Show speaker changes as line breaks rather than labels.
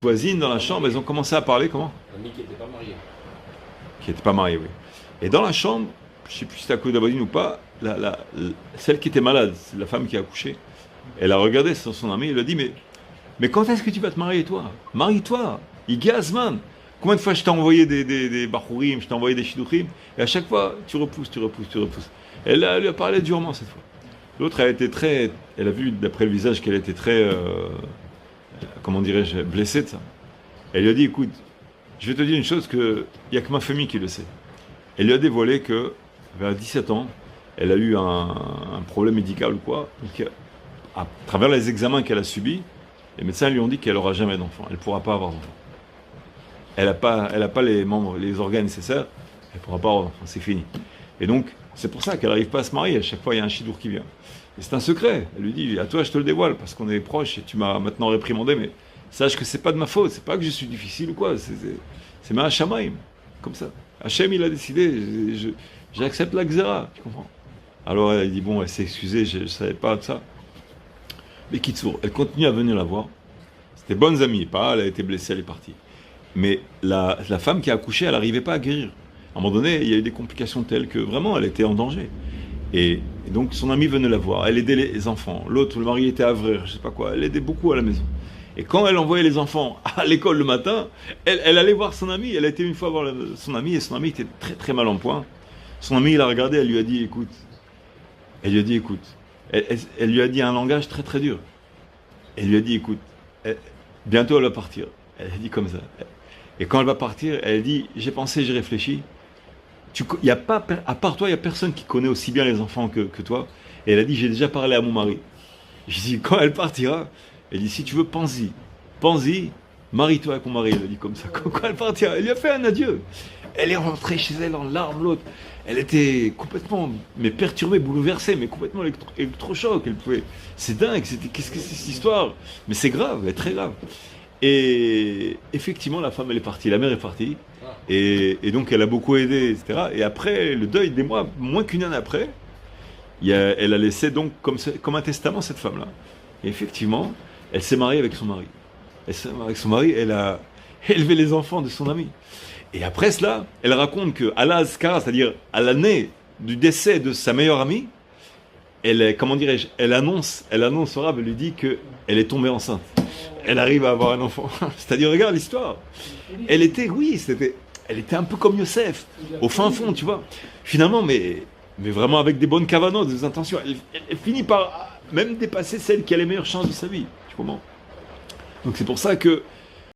voisines dans la chambre, elles ont commencé à parler, comment?
Ami qui n'était pas marié.
Qui n'était pas mariée, oui. Et dans la chambre, je ne sais plus si c'était à cause de la voisine ou pas, celle qui était malade, c'est la femme qui a accouché, elle a regardé son ami et lui a dit, mais quand est-ce que tu vas te marier, toi? Marie-toi, Igazman. Combien de fois je t'ai envoyé des bachourim, je t'ai envoyé des shidduchim, et à chaque fois, tu repousses. Elle lui a parlé durement cette fois. L'autre, elle a vu d'après le visage qu'elle était très, comment dirais-je, blessée de ça. Elle lui a dit, écoute, je vais te dire une chose il n'y a que ma famille qui le sait. Elle lui a dévoilé que, vers 17 ans, elle a eu un problème médical ou quoi, donc, à travers les examens qu'elle a subis, les médecins lui ont dit qu'elle n'aura jamais d'enfant, elle ne pourra pas avoir d'enfant. Elle n'a pas les membres, les organes nécessaires, elle ne pourra pas avoir d'enfant, c'est fini. Et donc, c'est pour ça qu'elle n'arrive pas à se marier, à chaque fois il y a un chidour qui vient. Et c'est un secret, elle lui dit, à toi je te le dévoile, parce qu'on est proches et tu m'as maintenant réprimandé, mais sache que c'est pas de ma faute, c'est pas que je suis difficile ou quoi, c'est ma Hachamaïm, comme ça. Hachem il a décidé, j'accepte la Xéra, tu comprends? Alors elle dit, bon, elle s'est excusée, je ne savais pas de ça. Mais Kitsour, elle continue à venir la voir. C'était bonnes amies, pas, elle a été blessée, elle est partie. Mais la femme qui a accouché, elle n'arrivait pas à guérir. À un moment donné, il y a eu des complications telles que vraiment, elle était en danger. Et donc, son amie venait la voir, elle aidait les enfants. L'autre, le mari était à vrai, je sais pas quoi, elle aidait beaucoup à la maison. Et quand elle envoyait les enfants à l'école le matin, elle allait voir son amie. Elle a été une fois voir son amie, et son amie était très très mal en point. Son amie l'a regardé, elle lui a dit, écoute, elle lui a dit un langage très très dur. Elle lui a dit, écoute, bientôt elle va partir. Elle a dit comme ça. Et quand elle va partir, elle a dit, j'ai pensé, j'ai réfléchi. Y a pas, à part toi, il n'y a personne qui connaît aussi bien les enfants que toi. Et elle a dit, j'ai déjà parlé à mon mari. J'ai dit, quand elle partira, elle dit, si tu veux, pense-y, marie-toi avec mon mari. Elle a dit comme ça. Quand elle partira, elle lui a fait un adieu. Elle est rentrée chez elle en larmes, l'autre. Elle était complètement, mais perturbée, bouleversée, mais complètement électrochoc. C'est dingue, qu'est-ce que c'est cette histoire? Mais c'est grave, elle est très grave. Et effectivement, la femme, elle est partie, la mère est partie. Et donc, elle a beaucoup aidé, etc. Et après, le deuil, des mois, moins qu'une année après, elle a laissé donc comme un testament cette femme-là. Et effectivement, elle s'est mariée avec son mari. Elle s'est mariée avec son mari, elle a élevé les enfants de son ami. Et après cela, elle raconte qu'à l'Azkara, c'est-à-dire à l'année du décès de sa meilleure amie, comment dirais-je, elle annonce au Rav, elle lui dit qu'elle est tombée enceinte. Elle arrive à avoir un enfant. C'est-à-dire, regarde l'histoire. Elle était un peu comme Yosef, au fin fond, tu vois. Finalement, mais vraiment avec des bonnes cavanos, des intentions. Elle finit par même dépasser celle qui a les meilleures chances de sa vie. Tu comprends? Donc c'est pour ça que